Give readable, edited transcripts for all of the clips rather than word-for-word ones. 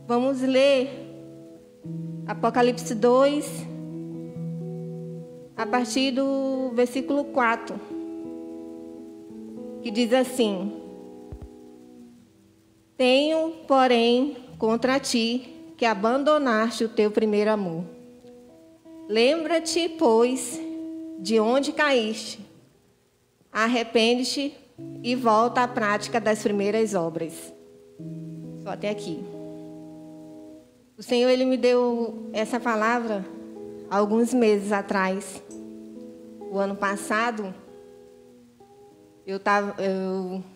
Vamos ler Apocalipse 2, a partir do versículo 4, que diz assim: Tenho, porém, contra ti que abandonaste o teu primeiro amor. Lembra-te, pois, de onde caíste. Arrepende-te e volta à prática das primeiras obras. Só até aqui. O Senhor, Ele me deu essa palavra há alguns meses atrás. O ano passado, eu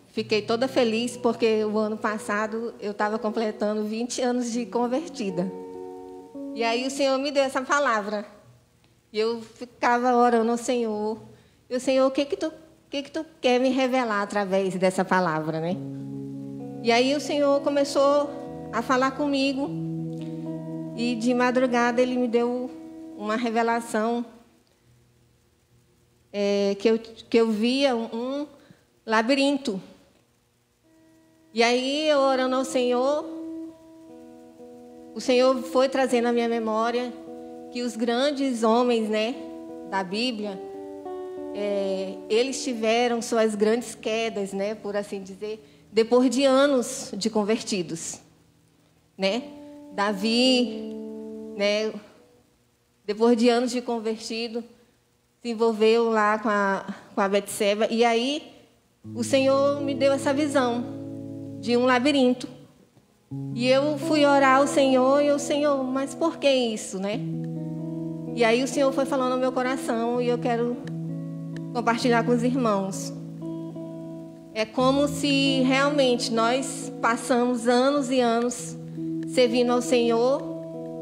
fiquei toda feliz porque o ano passado eu estava completando 20 anos de convertida. E aí o Senhor me deu essa palavra. E eu ficava orando ao Senhor. E o Senhor, o que que tu quer me revelar através dessa palavra, né? E aí o Senhor começou a falar comigo. E de madrugada Ele me deu uma revelação que eu via um labirinto. E aí, eu orando ao Senhor, o Senhor foi trazendo à minha memória que os grandes homens, né, da Bíblia, eles tiveram suas grandes quedas, né, por assim dizer, depois de anos de convertidos, né? Davi, né, depois de anos de convertido, se envolveu lá com a Betseba. E aí, o Senhor me deu essa visão de um labirinto. E eu fui orar ao Senhor, e o Senhor, mas por que isso, né? E aí o Senhor foi falando ao meu coração, e eu quero compartilhar com os irmãos. É como se realmente nós passamos anos e anos servindo ao Senhor,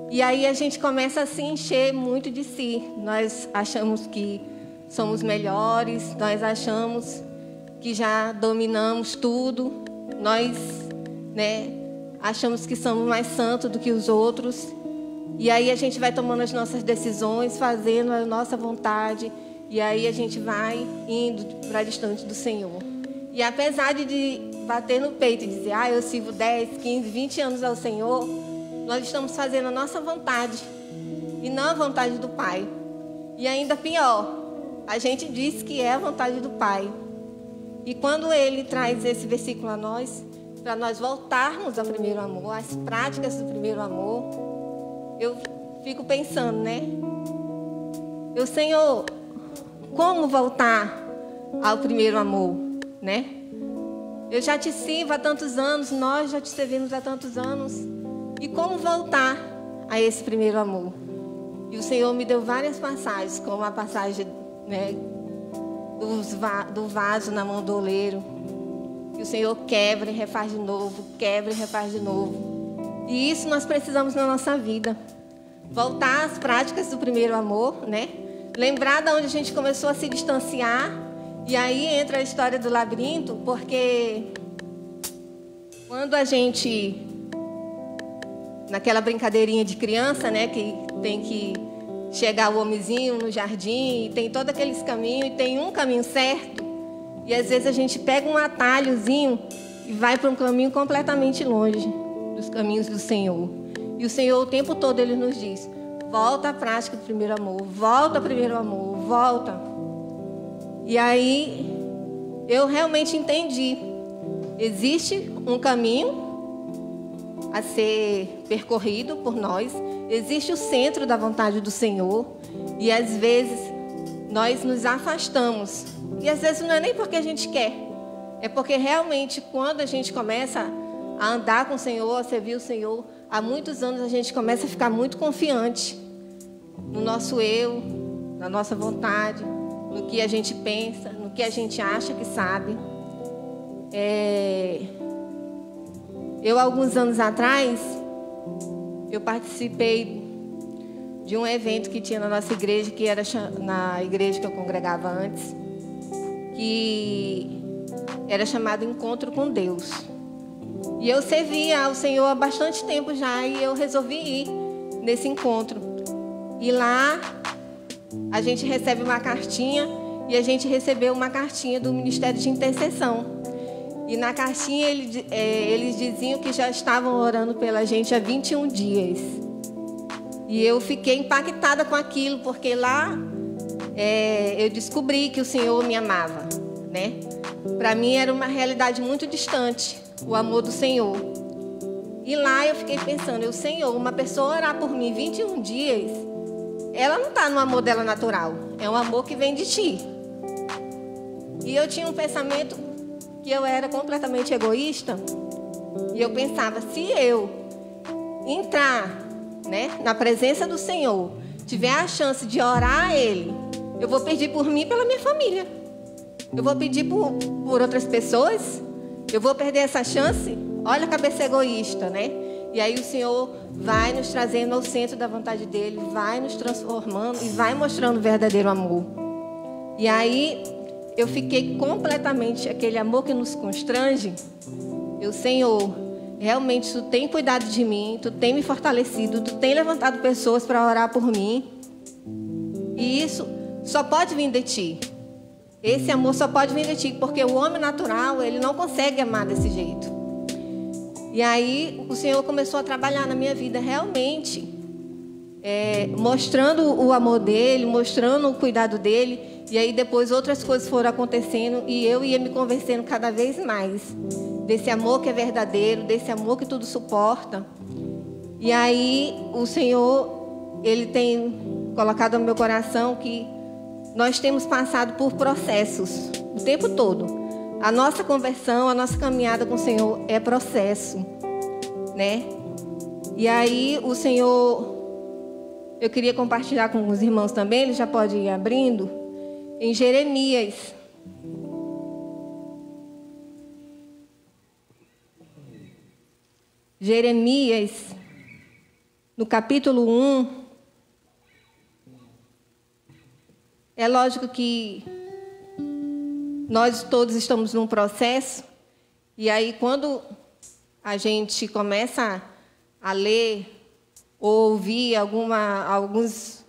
e aí a gente começa a se encher muito de si. Nós achamos que somos melhores, nós achamos que já dominamos tudo, nós, né, achamos que somos mais santos do que os outros. E aí a gente vai tomando as nossas decisões, fazendo a nossa vontade, e aí a gente vai indo para distante do Senhor. E apesar de bater no peito e dizer, eu sirvo 10, 15, 20 anos ao Senhor, nós estamos fazendo a nossa vontade e não a vontade do Pai. E ainda pior, a gente diz que é a vontade do Pai. E quando Ele traz esse versículo a nós, para nós voltarmos ao primeiro amor, às práticas do primeiro amor, eu fico pensando, né? Senhor, como voltar ao primeiro amor, né? Eu já te sirvo há tantos anos, nós já te servimos há tantos anos. E como voltar a esse primeiro amor? E o Senhor me deu várias passagens, como a passagem, né, do vaso na mão do oleiro. Que o Senhor quebra e refaz de novo, quebra e refaz de novo. E isso nós precisamos na nossa vida. Voltar às práticas do primeiro amor, né? Lembrar de onde a gente começou a se distanciar. E aí entra a história do labirinto, porque quando a gente, naquela brincadeirinha de criança, né, que tem que chegar o homenzinho no jardim, e tem todos aqueles caminhos, e tem um caminho certo, e às vezes a gente pega um atalhozinho e vai para um caminho completamente longe dos caminhos do Senhor. E o Senhor o tempo todo Ele nos diz, volta à prática do primeiro amor, volta ao primeiro amor, volta. E aí, eu realmente entendi. Existe um caminho a ser percorrido por nós. Existe o centro da vontade do Senhor. E às vezes, nós nos afastamos. E às vezes não é nem porque a gente quer. É porque realmente, quando a gente começa a andar com o Senhor, a servir o Senhor, há muitos anos a gente começa a ficar muito confiante no nosso eu, na nossa vontade, no que a gente pensa, no que a gente acha que sabe. Eu, alguns anos atrás, eu participei de um evento que tinha na nossa igreja, que era na igreja que eu congregava antes, que era chamado Encontro com Deus. E eu servia ao Senhor há bastante tempo já, e eu resolvi ir nesse encontro. E lá a gente recebe uma cartinha, e a gente recebeu uma cartinha do Ministério de Intercessão. E na caixinha eles diziam que já estavam orando pela gente há 21 dias. E eu fiquei impactada com aquilo, porque lá eu descobri que o Senhor me amava, né? Para mim era uma realidade muito distante, o amor do Senhor. E lá eu fiquei pensando, Senhor, uma pessoa orar por mim 21 dias, ela não está no amor dela natural, é um amor que vem de Ti. E eu tinha um pensamento que eu era completamente egoísta, e eu pensava, se eu entrar, né, na presença do Senhor, tiver a chance de orar a Ele, eu vou pedir por mim e pela minha família. Eu vou pedir por outras pessoas, eu vou perder essa chance. Olha a cabeça egoísta, né? E aí o Senhor vai nos trazendo ao centro da vontade dEle, vai nos transformando e vai mostrando o verdadeiro amor. E aí eu fiquei completamente, aquele amor que nos constrange. Senhor, realmente Tu tem cuidado de mim, Tu tem me fortalecido, Tu tem levantado pessoas para orar por mim. E isso só pode vir de Ti. Esse amor só pode vir de Ti, porque o homem natural, ele não consegue amar desse jeito. E aí o Senhor começou a trabalhar na minha vida realmente, mostrando o amor dEle, mostrando o cuidado dEle. E aí depois outras coisas foram acontecendo e eu ia me convencendo cada vez mais desse amor que é verdadeiro, desse amor que tudo suporta. E aí o Senhor, Ele tem colocado no meu coração que nós temos passado por processos o tempo todo. A nossa conversão, a nossa caminhada com o Senhor é processo, né? E aí o Senhor, eu queria compartilhar com os irmãos também, ele já pode ir abrindo, em Jeremias. Jeremias, no capítulo 1. É lógico que nós todos estamos num processo, e aí quando a gente começa a ler ou ouvir alguns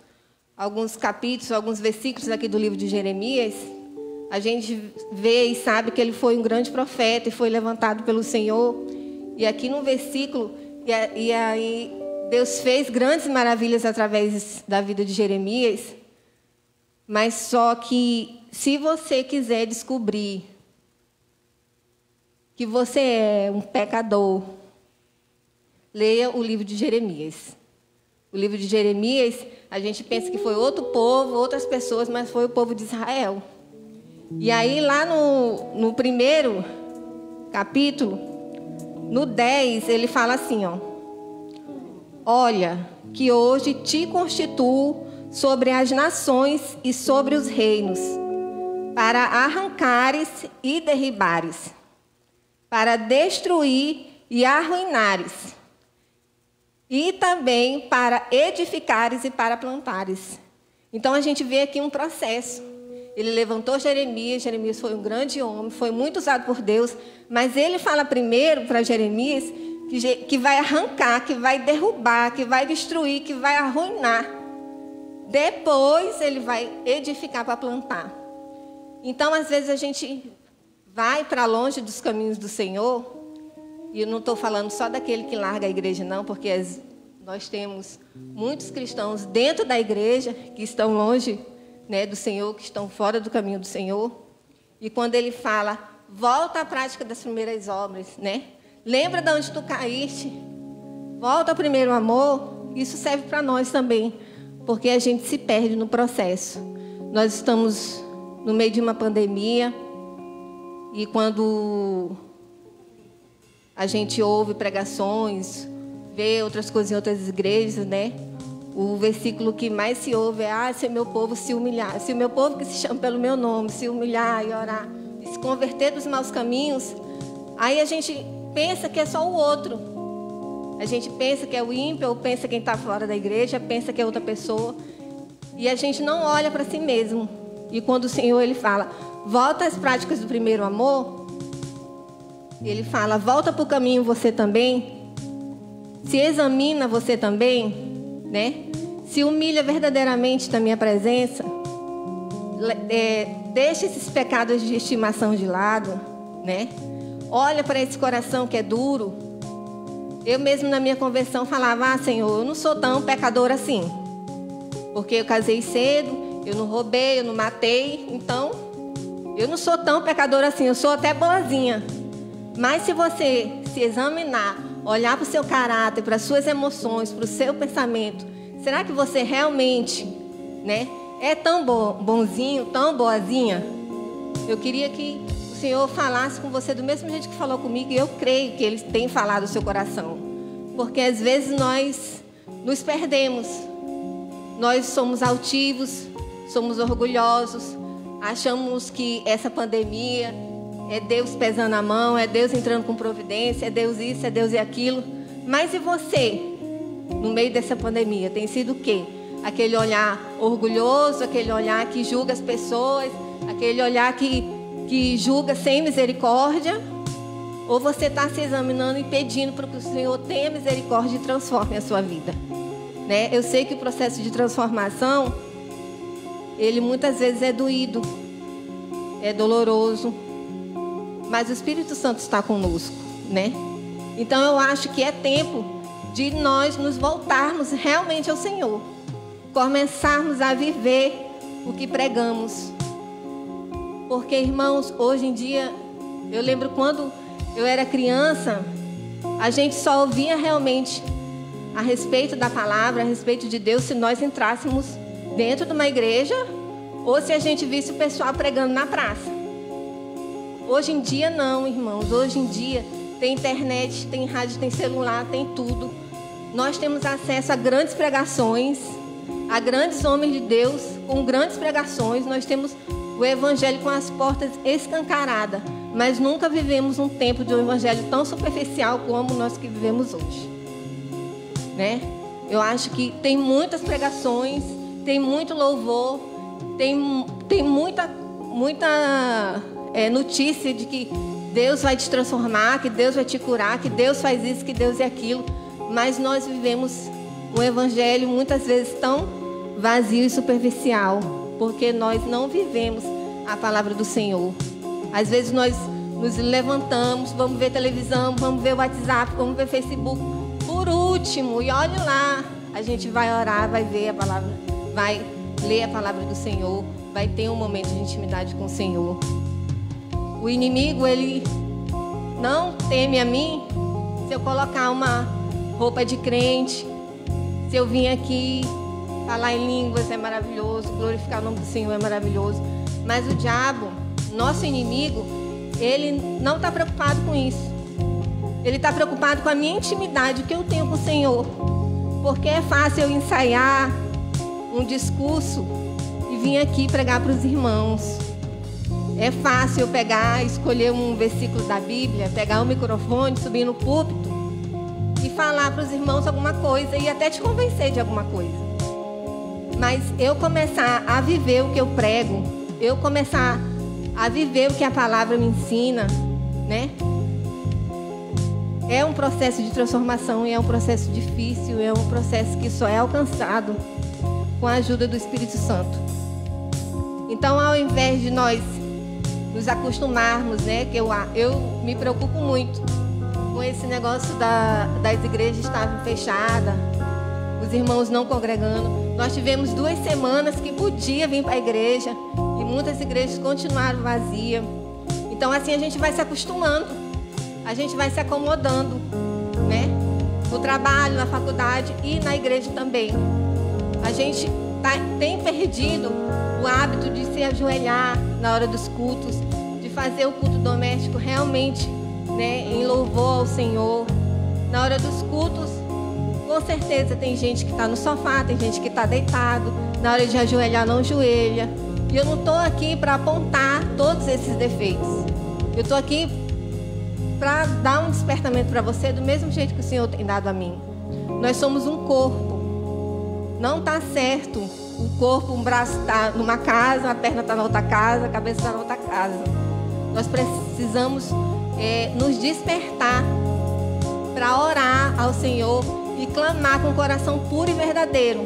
capítulos, alguns versículos aqui do livro de Jeremias, a gente vê e sabe que ele foi um grande profeta e foi levantado pelo Senhor. E aqui no versículo, e aí Deus fez grandes maravilhas através da vida de Jeremias. Mas só que, se você quiser descobrir que você é um pecador, leia o livro de Jeremias. O livro de Jeremias, a gente pensa que foi outro povo, outras pessoas, mas foi o povo de Israel. E aí, lá no primeiro capítulo, no 10, ele fala assim, olha, que hoje te constituo sobre as nações e sobre os reinos, para arrancares e derribares, para destruir e arruinares, e também para edificares e para plantares. Então a gente vê aqui um processo. Ele levantou Jeremias, Jeremias foi um grande homem, foi muito usado por Deus, mas ele fala primeiro para Jeremias que vai arrancar, que vai derrubar, que vai destruir, que vai arruinar. Depois ele vai edificar para plantar. Então, às vezes, a gente vai para longe dos caminhos do Senhor, e eu não estou falando só daquele que larga a igreja, não, porque nós temos muitos cristãos dentro da igreja que estão longe, né, do Senhor, que estão fora do caminho do Senhor. E quando ele fala, volta à prática das primeiras obras, né? Lembra de onde tu caíste, volta ao primeiro amor. Isso serve para nós também, porque a gente se perde no processo. Nós estamos no meio de uma pandemia, e quando a gente ouve pregações, vê outras coisas em outras igrejas, né? O versículo que mais se ouve é: se o meu povo se humilhar, se o meu povo que se chama pelo meu nome se humilhar e orar, e se converter dos maus caminhos. Aí a gente pensa que é só o outro. A gente pensa que é o ímpio, ou pensa quem está fora da igreja, pensa que é outra pessoa. E a gente não olha para si mesmo. E quando o Senhor ele fala, volta às práticas do primeiro amor, ele fala, volta para o caminho você também, se examina você também, né? Se humilha verdadeiramente na minha presença, deixa esses pecados de estimação de lado, né? olha para esse coração que é duro. Eu mesmo na minha conversão falava: Senhor, eu não sou tão pecadora assim. Porque eu casei cedo, eu não roubei, eu não matei. Então, eu não sou tão pecadora assim, eu sou até boazinha. Mas se você se examinar, olhar para o seu caráter, para as suas emoções, para o seu pensamento, será que você realmente, né, é tão bonzinho, tão boazinha? Eu queria que o Senhor falasse com você do mesmo jeito que falou comigo, e eu creio que Ele tem falado no seu coração. Porque às vezes nós nos perdemos. Nós somos altivos, somos orgulhosos, achamos que essa pandemia é Deus pesando a mão, é Deus entrando com providência, é Deus isso, é Deus e aquilo. Mas e você, no meio dessa pandemia, tem sido o quê? Aquele olhar orgulhoso, aquele olhar que julga as pessoas, aquele olhar que julga sem misericórdia? Ou você está se examinando e pedindo para que o Senhor tenha misericórdia e transforme a sua vida? Né? Eu sei que o processo de transformação, ele muitas vezes é doído, é doloroso, mas o Espírito Santo está conosco, né? Então eu acho que é tempo de nós nos voltarmos realmente ao Senhor, começarmos a viver o que pregamos. Porque, irmãos, hoje em dia, eu lembro quando eu era criança, a gente só ouvia realmente a respeito da palavra, a respeito de Deus, se nós entrássemos dentro de uma igreja ou se a gente visse o pessoal pregando na praça. Hoje em dia não, irmãos. Hoje em dia tem internet, tem rádio, tem celular, tem tudo. Nós temos acesso a grandes pregações, a grandes homens de Deus com grandes pregações. Nós temos o evangelho com as portas escancaradas, mas nunca vivemos um tempo de um evangelho tão superficial como nós que vivemos hoje. Né? Eu acho que tem muitas pregações, tem muito louvor, tem muita notícia de que Deus vai te transformar, que Deus vai te curar, que Deus faz isso, que Deus é aquilo. Mas nós vivemos um evangelho muitas vezes tão vazio e superficial, porque nós não vivemos a palavra do Senhor. Às vezes nós nos levantamos, vamos ver televisão, vamos ver o WhatsApp, vamos ver Facebook. Por último, e olha lá, a gente vai orar, vai ver a palavra, vai ler a palavra do Senhor, vai ter um momento de intimidade com o Senhor. O inimigo, ele não teme a mim se eu colocar uma roupa de crente, se eu vir aqui falar em línguas, é maravilhoso, glorificar o nome do Senhor é maravilhoso. Mas o diabo, nosso inimigo, ele não está preocupado com isso. Ele está preocupado com a minha intimidade, o que eu tenho com o Senhor. Porque é fácil eu ensaiar um discurso e vir aqui pregar para os irmãos. É fácil eu pegar, escolher um versículo da Bíblia, pegar um microfone, subir no púlpito e falar para os irmãos alguma coisa e até te convencer de alguma coisa. Mas eu começar a viver o que eu prego, eu começar a viver o que a palavra me ensina, né? É um processo de transformação e é um processo difícil, é um processo que só é alcançado com a ajuda do Espírito Santo. Então, ao invés de nós nos acostumarmos, né, que eu me preocupo muito com esse negócio das igrejas estarem fechadas, os irmãos não congregando. Nós tivemos 2 semanas que podia vir para a igreja e muitas igrejas continuaram vazias. Então, assim, a gente vai se acostumando. A gente vai se acomodando, né? No trabalho, na faculdade e na igreja também. A gente tem perdido o hábito de se ajoelhar na hora dos cultos, de fazer o culto doméstico realmente, né, em louvor ao Senhor. Na hora dos cultos, com certeza tem gente que está no sofá, tem gente que está deitado. Na hora de ajoelhar, não ajoelha. E eu não estou aqui para apontar todos esses defeitos. Eu estou aqui para dar um despertamento para você do mesmo jeito que o Senhor tem dado a mim. Nós somos um corpo. Não está certo o corpo, um braço está numa casa, a perna está na outra casa, a cabeça está na outra casa. Nós precisamos nos despertar para orar ao Senhor e clamar com o coração puro e verdadeiro.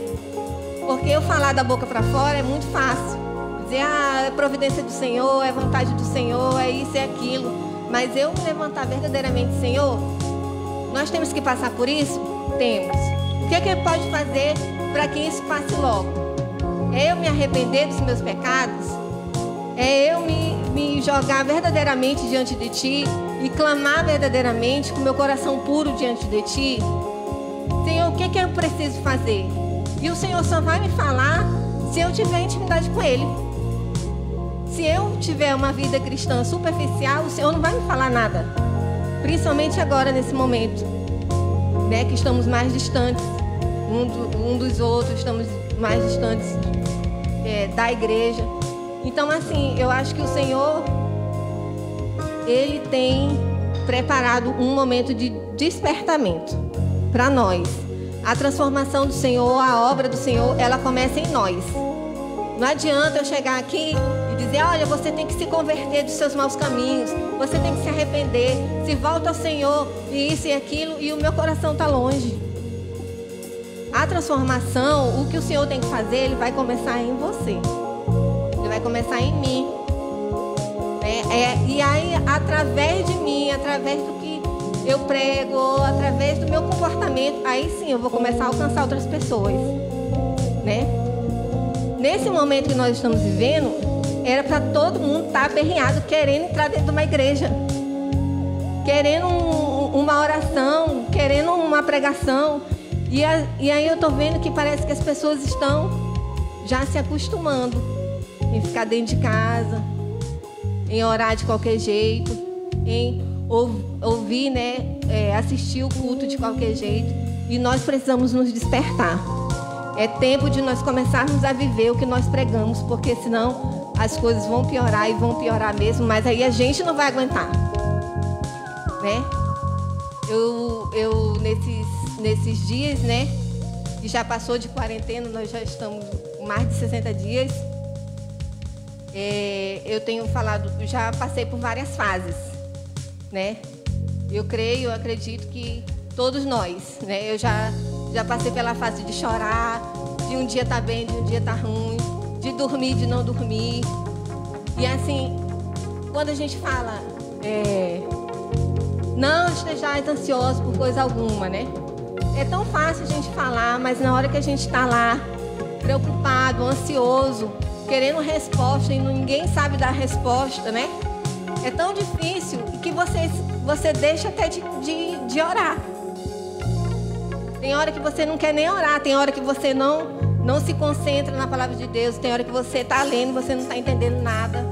Porque eu falar da boca para fora é muito fácil. Dizer, é providência do Senhor, é vontade do Senhor, é isso, é aquilo. Mas eu me levantar verdadeiramente, Senhor, nós temos que passar por isso? Temos. O que é que Ele pode fazer para que isso passe logo? É eu me arrepender dos meus pecados? É eu me jogar verdadeiramente diante de Ti e clamar verdadeiramente com meu coração puro diante de Ti? Senhor, o que é que eu preciso fazer? E o Senhor só vai me falar se eu tiver intimidade com Ele. Se eu tiver uma vida cristã superficial, o Senhor não vai me falar nada. Principalmente agora, nesse momento, né, que estamos mais distantes um dos outros, estamos mais distantes da igreja. Então, assim, eu acho que o Senhor, Ele tem preparado um momento de despertamento para nós. A transformação do Senhor, a obra do Senhor, ela começa em nós. Não adianta eu chegar aqui e dizer, olha, você tem que se converter dos seus maus caminhos, você tem que se arrepender, se volta ao Senhor, e isso e aquilo, e o meu coração está longe. A transformação, o que o Senhor tem que fazer, Ele vai começar em você. Ele vai começar em mim. E aí, através de mim, através do que eu prego, através do meu comportamento, aí sim eu vou começar a alcançar outras pessoas, né? Nesse momento que nós estamos vivendo, era para todo mundo estar aperreado, querendo entrar dentro de uma igreja, querendo uma oração, querendo uma pregação. E aí eu estou vendo que parece que as pessoas estão já se acostumando em ficar dentro de casa, em orar de qualquer jeito, em ouvir, né, assistir o culto de qualquer jeito. E nós precisamos nos despertar. É tempo de nós começarmos a viver o que nós pregamos, porque senão as coisas vão piorar e vão piorar mesmo, mas aí a gente não vai aguentar, né? Eu nesses dias, né, que já passou de quarentena, nós já estamos com mais de 60 dias, eu tenho falado, já passei por várias fases, né? Eu acredito que todos nós, né? Eu já passei pela fase de chorar, de um dia tá bem, de um dia tá ruim, de dormir, de não dormir. E assim, quando a gente fala, não estejais ansiosos por coisa alguma, né? É tão fácil a gente falar, mas na hora que a gente está lá, preocupado, ansioso, querendo resposta e ninguém sabe dar resposta, né? É tão difícil que você deixa até de orar. Tem hora que você não quer nem orar, tem hora que você não se concentra na palavra de Deus, tem hora que você está lendo e você não está entendendo nada.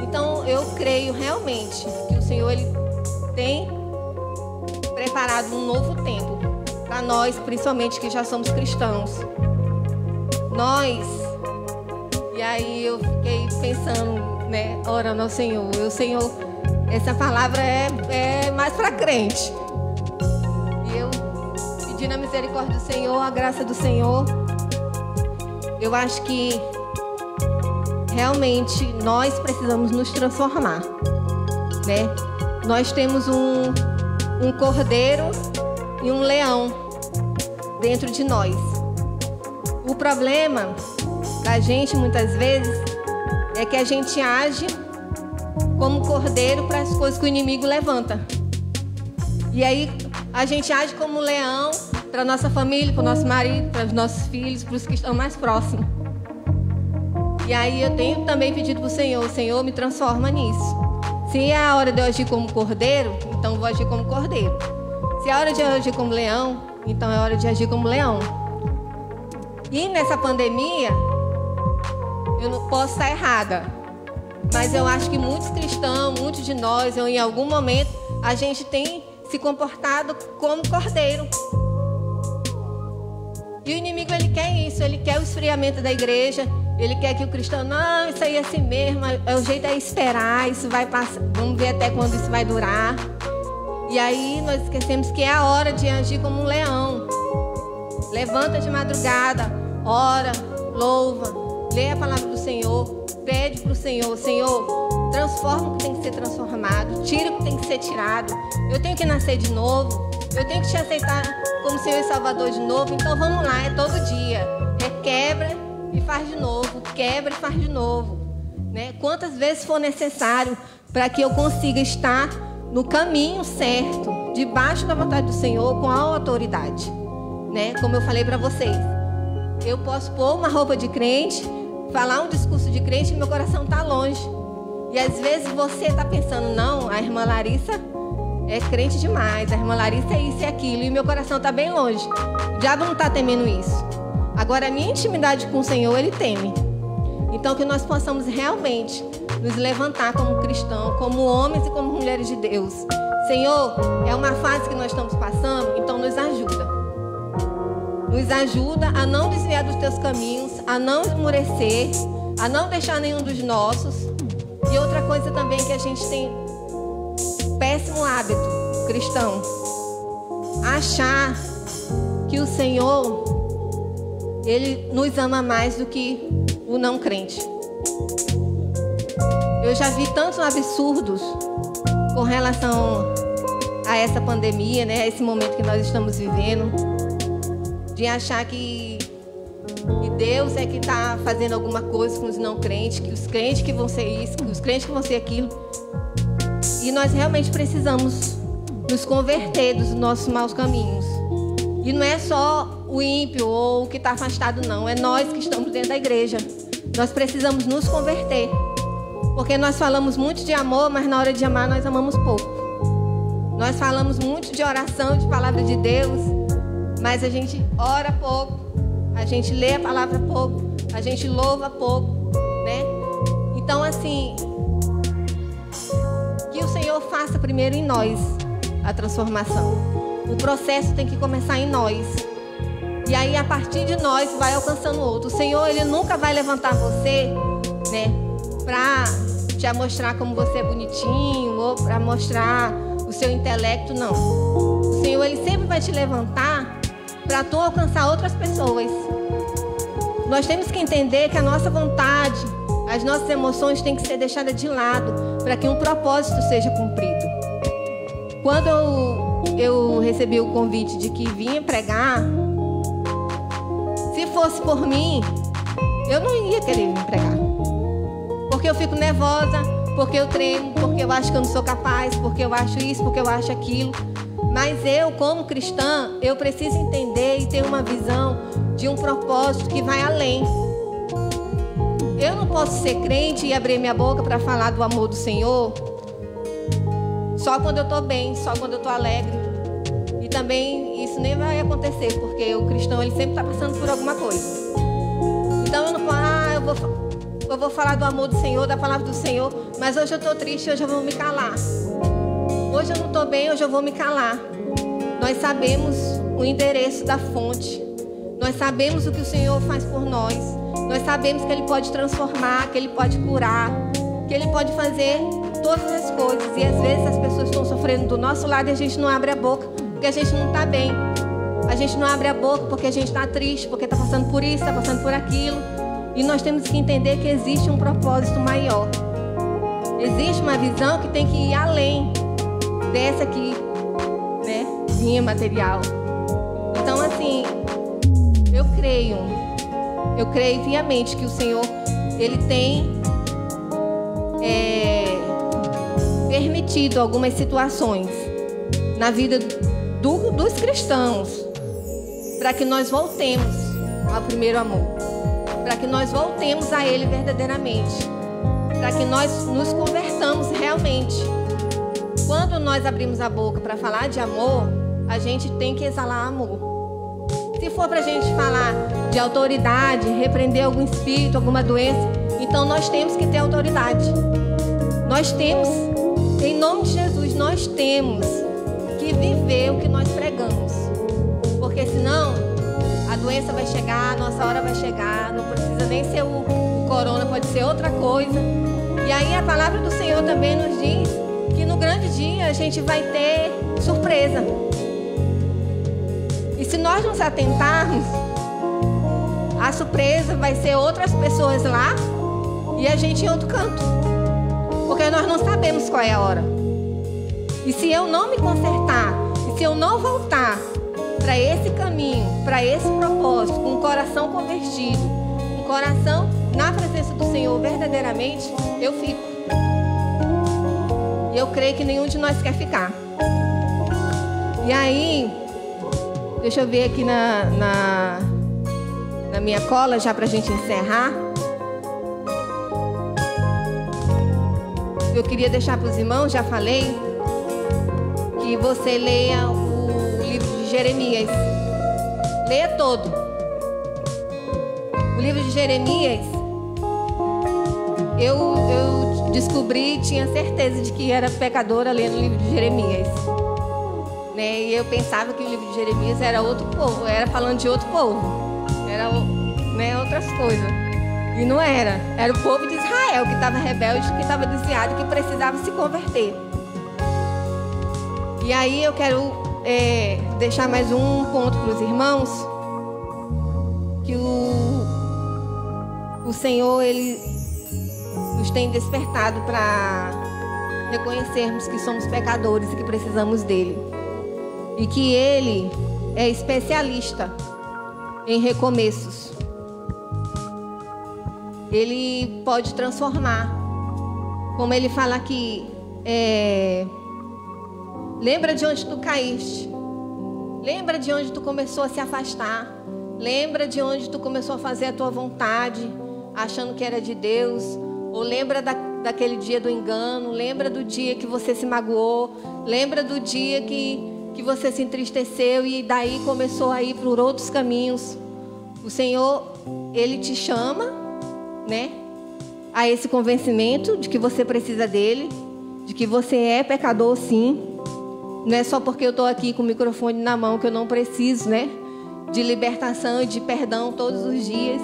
Então, eu creio realmente que o Senhor, Ele tem preparado um novo tempo para nós, principalmente que já somos cristãos. E aí eu fiquei pensando, né, orando ao Senhor. Senhor, essa palavra é mais para crente. E eu pedindo a misericórdia do Senhor, a graça do Senhor. Eu acho que realmente nós precisamos nos transformar, né? Nós temos um cordeiro e um leão dentro de nós. O problema da gente, muitas vezes, é que a gente age como cordeiro para as coisas que o inimigo levanta. E aí a gente age como leão para a nossa família, para o nosso marido, para os nossos filhos, para os que estão mais próximos. E aí eu tenho também pedido para o Senhor, me transforma nisso. Se é a hora de eu agir como cordeiro, então eu vou agir como cordeiro. Se é a hora de eu agir como leão, então é hora de agir como leão. E nessa pandemia, eu não posso estar errada, mas eu acho que muitos cristãos, muitos de nós, em algum momento, a gente tem se comportado como cordeiro. E o inimigo, ele quer isso, ele quer o esfriamento da igreja, ele quer que o cristão, não, isso aí é assim mesmo, o jeito é esperar, isso vai passar, vamos ver até quando isso vai durar. E aí nós esquecemos que é a hora de agir como um leão. Levanta de madrugada, ora, louva, lê a palavra do Senhor, pede para o Senhor, Senhor, transforma o que tem que ser transformado, tira o que tem que ser tirado. Eu tenho que nascer de novo, eu tenho que te aceitar como Senhor e Salvador de novo. Então vamos lá, é todo dia, quebra e faz de novo, quebra e faz de novo, né? Quantas vezes for necessário para que eu consiga estar no caminho certo, debaixo da vontade do Senhor, com a autoridade, né? Como eu falei para vocês, eu posso pôr uma roupa de crente, falar um discurso de crente e meu coração está longe. E às vezes você está pensando, não, a irmã Larissa é crente demais, a irmã Larissa é isso e aquilo, e meu coração está bem longe. O diabo não está temendo isso. Agora, a minha intimidade com o Senhor, Ele teme. Então, que nós possamos realmente nos levantar como cristãos, como homens e como mulheres de Deus. Senhor, é uma fase que nós estamos passando, então nos ajuda. Nos ajuda a não desviar dos teus caminhos, a não esmorecer, a não deixar nenhum dos nossos. E outra coisa também que a gente tem péssimo hábito cristão, achar que o Senhor, Ele nos ama mais do que o não crente. Eu já vi tantos absurdos com relação a essa pandemia, né? A esse momento que nós estamos vivendo, de achar que Deus é que está fazendo alguma coisa com os não crentes, que os crentes que vão ser isso, que os crentes que vão ser aquilo. E nós realmente precisamos nos converter dos nossos maus caminhos. E não é só o ímpio ou o que está afastado, não. É nós que estamos dentro da igreja. Nós precisamos nos converter. Porque nós falamos muito de amor, mas na hora de amar nós amamos pouco. Nós falamos muito de oração, de palavra de Deus, mas a gente ora pouco, a gente lê a palavra pouco, a gente louva pouco, né? Então, assim, que o Senhor faça primeiro em nós a transformação. O processo tem que começar em nós. E aí, a partir de nós, vai alcançando o outro. O Senhor, Ele nunca vai levantar você, né, para te mostrar como você é bonitinho ou para mostrar o seu intelecto, não. O Senhor, Ele sempre vai te levantar para tu alcançar outras pessoas. Nós temos que entender que a nossa vontade, as nossas emoções têm que ser deixadas de lado para que um propósito seja cumprido. Quando eu recebi o convite de que vinha pregar, se fosse por mim, eu não ia querer vir pregar. Porque eu fico nervosa, porque eu tremo, porque eu acho que eu não sou capaz, porque eu acho isso, porque eu acho aquilo. Mas eu, como cristã, eu preciso entender e ter uma visão de um propósito que vai além. Eu não posso ser crente e abrir minha boca para falar do amor do Senhor só quando eu estou bem, só quando eu estou alegre. E também isso nem vai acontecer, porque o cristão, ele sempre está passando por alguma coisa. Então eu não falo, eu vou falar do amor do Senhor, da palavra do Senhor, mas hoje eu estou triste, hoje eu vou me calar. Hoje eu não estou bem, hoje eu vou me calar. Nós sabemos o endereço da fonte. Nós sabemos o que o Senhor faz por nós. Nós sabemos que Ele pode transformar, que Ele pode curar, que Ele pode fazer todas as coisas. E às vezes as pessoas estão sofrendo do nosso lado e a gente não abre a boca porque a gente não está bem. A gente não abre a boca porque a gente está triste, porque está passando por isso, está passando por aquilo. E nós temos que entender que existe um propósito maior. Existe uma visão que tem que ir além dessa aqui, né, minha material. Então, assim, eu creio fiamente que o Senhor, Ele tem permitido algumas situações na vida dos cristãos para que nós voltemos ao primeiro amor, para que nós voltemos a Ele verdadeiramente, para que nós nos convertamos realmente. Quando nós abrimos a boca para falar de amor, a gente tem que exalar amor. Se for para a gente falar de autoridade, repreender algum espírito, alguma doença, então nós temos que ter autoridade. Nós temos, em nome de Jesus, nós temos que viver o que nós pregamos. Porque senão a doença vai chegar, a nossa hora vai chegar, não precisa nem ser o corona, pode ser outra coisa. E aí a palavra do Senhor também nos diz que no grande dia a gente vai ter surpresa. E se nós nos atentarmos, a surpresa vai ser outras pessoas lá e a gente em outro canto. Porque nós não sabemos qual é a hora. E se eu não me consertar, e se eu não voltar para esse caminho, para esse propósito, com o coração convertido, com o coração na presença do Senhor verdadeiramente, eu fico. E eu creio que nenhum de nós quer ficar. E aí, deixa eu ver aqui na minha cola, já para a gente encerrar. Eu queria deixar para os irmãos, já falei, que você leia o livro de Jeremias. Leia todo. O livro de Jeremias, eu descobri, tinha certeza de que era pecadora lendo o livro de Jeremias. Né? E eu pensava que o livro de Jeremias era outro povo, era falando de outro povo. Era, né, outras coisas. E não era. Era o povo de Israel que estava rebelde, que estava desviado, que precisava se converter. E aí eu quero deixar mais um ponto para os irmãos. Que o Senhor, Ele nos tem despertado para reconhecermos que somos pecadores e que precisamos dEle. E que Ele é especialista em recomeços. Ele pode transformar. Como Ele fala aqui, lembra de onde tu caíste. Lembra de onde tu começou a se afastar. Lembra de onde tu começou a fazer a tua vontade, achando que era de Deus. Ou lembra daquele dia do engano. Lembra do dia que você se magoou. Lembra do dia que você se entristeceu e daí começou a ir por outros caminhos. O Senhor, Ele te chama, né, a esse convencimento de que você precisa dEle, de que você é pecador, sim. Não é só porque eu estou aqui com o microfone na mão que eu não preciso, né, de libertação e de perdão todos os dias.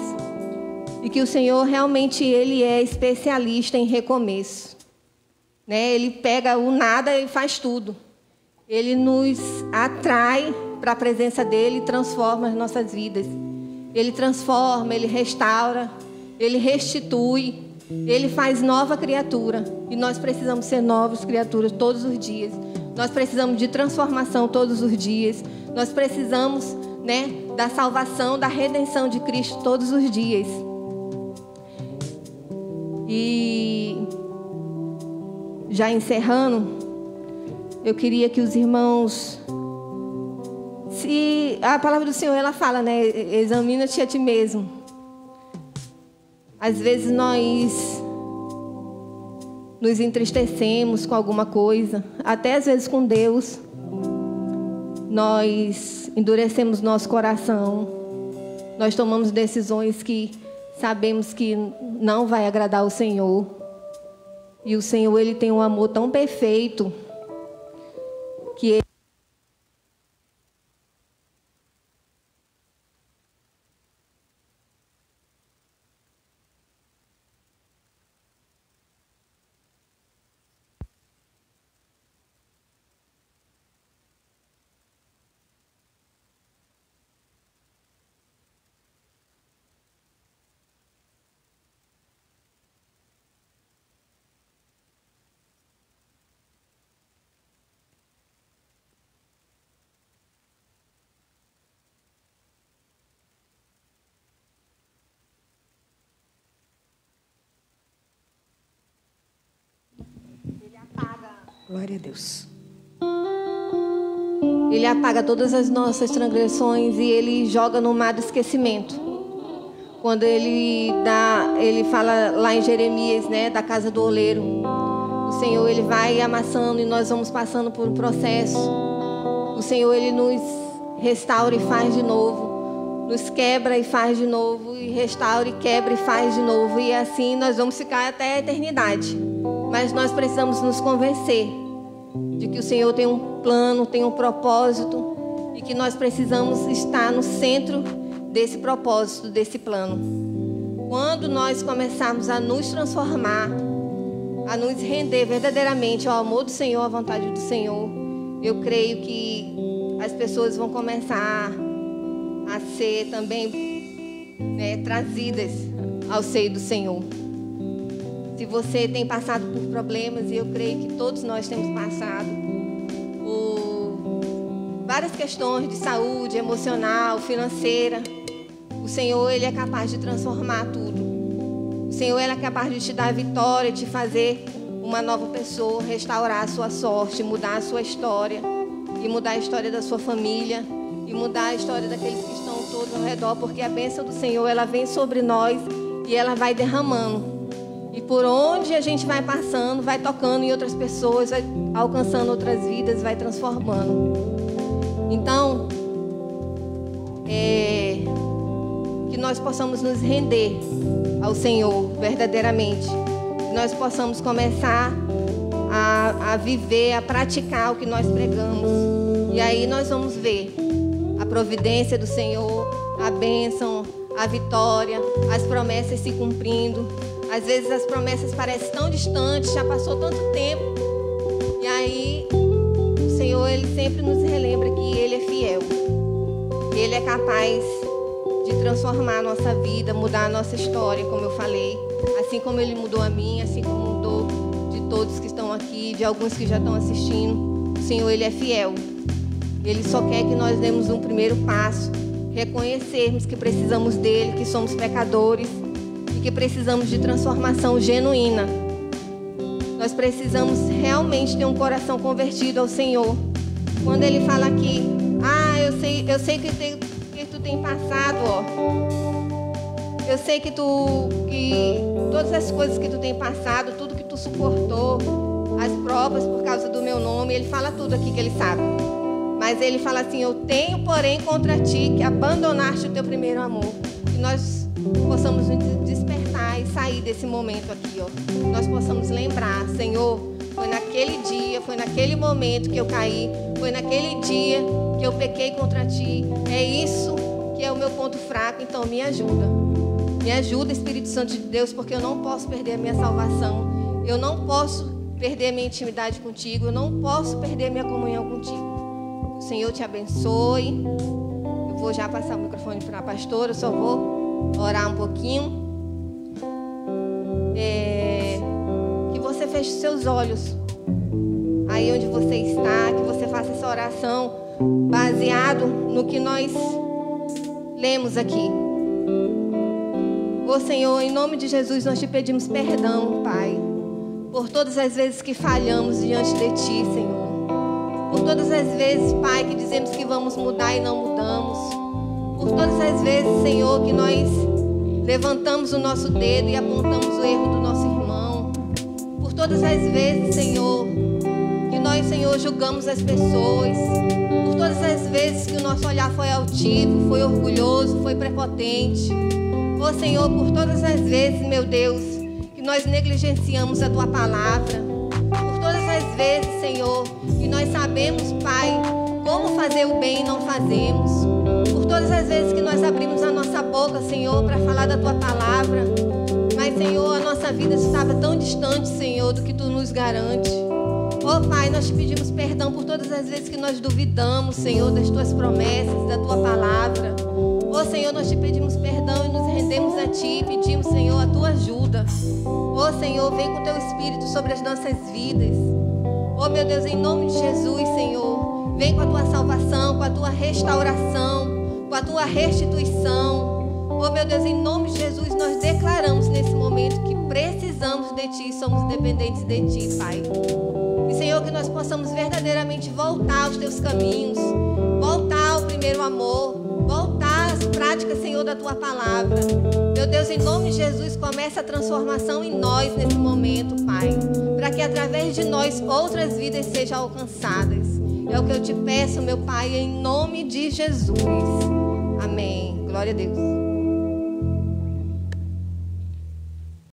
E que o Senhor realmente, Ele é especialista em recomeço. Né? Ele pega o nada e faz tudo. Ele nos atrai para a presença dEle e transforma as nossas vidas. Ele transforma, Ele restaura, Ele restitui, Ele faz nova criatura. E nós precisamos ser novas criaturas todos os dias. Nós precisamos de transformação todos os dias. Nós precisamos, né, da salvação, da redenção de Cristo todos os dias. E já encerrando, eu queria que os irmãos, se a palavra do Senhor, ela fala, né, examina-te a ti mesmo. Às vezes nós nos entristecemos com alguma coisa, até às vezes com Deus. Nós endurecemos nosso coração. Nós tomamos decisões que sabemos que não vai agradar o Senhor. E o Senhor, Ele tem um amor tão perfeito que Ele... Glória a Deus. Ele apaga todas as nossas transgressões e Ele joga no mar do esquecimento. Quando Ele fala lá em Jeremias, né, da casa do oleiro. O Senhor, Ele vai amassando e nós vamos passando por um processo. O Senhor, Ele nos restaura e faz de novo. Nos quebra e faz de novo. E restaura e quebra e faz de novo. E assim nós vamos ficar até a eternidade. Mas nós precisamos nos convencer de que o Senhor tem um plano, tem um propósito e que nós precisamos estar no centro desse propósito, desse plano. Quando nós começarmos a nos transformar, a nos render verdadeiramente ao amor do Senhor, à vontade do Senhor, eu creio que as pessoas vão começar a ser também, né, trazidas ao seio do Senhor. Se você tem passado por problemas, e eu creio que todos nós temos passado por várias questões de saúde, emocional, financeira, o Senhor, Ele é capaz de transformar tudo. O Senhor, Ele é capaz de te dar a vitória, de fazer uma nova pessoa, restaurar a sua sorte, mudar a sua história, e mudar a história da sua família, e mudar a história daqueles que estão todos ao redor, porque a bênção do Senhor, ela vem sobre nós e ela vai derramando. E por onde a gente vai passando, vai tocando em outras pessoas, vai alcançando outras vidas, vai transformando. Então, que nós possamos nos render ao Senhor verdadeiramente. Que nós possamos começar a viver, a praticar o que nós pregamos. E aí nós vamos ver a providência do Senhor, a bênção, a vitória, as promessas se cumprindo. Às vezes as promessas parecem tão distantes, já passou tanto tempo. E aí o Senhor, Ele sempre nos relembra que Ele é fiel. Ele é capaz de transformar a nossa vida, mudar a nossa história, como eu falei. Assim como Ele mudou a minha, assim como mudou de todos que estão aqui, de alguns que já estão assistindo. O Senhor, Ele é fiel. Ele só quer que nós demos um primeiro passo, reconhecermos que precisamos dEle, que somos pecadores e que precisamos de transformação genuína. Nós precisamos realmente ter um coração convertido ao Senhor. Quando Ele fala aqui, eu sei que tu tem passado, ó. Eu sei que todas as coisas que tu tem passado, tudo que tu suportou, as provas por causa do meu nome, Ele fala tudo aqui que Ele sabe. Mas Ele fala assim, eu tenho, porém, contra ti que abandonaste o teu primeiro amor. Que nós possamos nos despertar e sair desse momento aqui, ó. Que nós possamos lembrar, Senhor, foi naquele dia, foi naquele momento que eu caí, foi naquele dia que eu pequei contra ti. É isso que é o meu ponto fraco, então me ajuda. Me ajuda, Espírito Santo de Deus, porque eu não posso perder a minha salvação. Eu não posso perder a minha intimidade contigo. Eu não posso perder a minha comunhão contigo. O Senhor te abençoe. Eu vou já passar o microfone para a pastora, eu só vou orar um pouquinho. Que você feche seus olhos aí onde você está, que você faça essa oração baseado no que nós lemos aqui. Ô Senhor, em nome de Jesus, nós te pedimos perdão, Pai, por todas as vezes que falhamos diante de Ti, Senhor. Por todas as vezes, Pai, que dizemos que vamos mudar e não mudamos. Por todas as vezes, Senhor, que nós levantamos o nosso dedo e apontamos o erro do nosso irmão. Por todas as vezes, Senhor, que nós, Senhor, julgamos as pessoas. Por todas as vezes que o nosso olhar foi altivo, foi orgulhoso, foi prepotente. Ô Senhor, por todas as vezes, meu Deus, que nós negligenciamos a Tua palavra. Por todas as vezes, Senhor, que nós sabemos, Pai, como fazer o bem e não fazemos. Por todas as vezes que nós abrimos a nossa boca, Senhor, para falar da Tua palavra. Mas, Senhor, a nossa vida estava tão distante, Senhor, do que Tu nos garante. Ô Pai, nós te pedimos perdão por todas as vezes que nós duvidamos, Senhor, das Tuas promessas, da Tua palavra. Ô Senhor, nós te pedimos perdão e nos rendemos a Ti. Pedimos, Senhor, a Tua ajuda. Ô Senhor, vem com o Teu Espírito sobre as nossas vidas. Ô meu Deus, em nome de Jesus, Senhor, vem com a Tua salvação, com a Tua restauração, com a Tua restituição. Ô meu Deus, em nome de Jesus, nós declaramos nesse momento que precisamos de Ti, somos dependentes de Ti, Pai. E Senhor, que nós possamos verdadeiramente voltar aos Teus caminhos, voltar ao primeiro amor, voltar às práticas, Senhor, da Tua palavra. Meu Deus, em nome de Jesus, começa a transformação em nós nesse momento, Pai, para que através de nós outras vidas sejam alcançadas. É o que eu te peço, meu Pai, em nome de Jesus. Amém. Glória a Deus.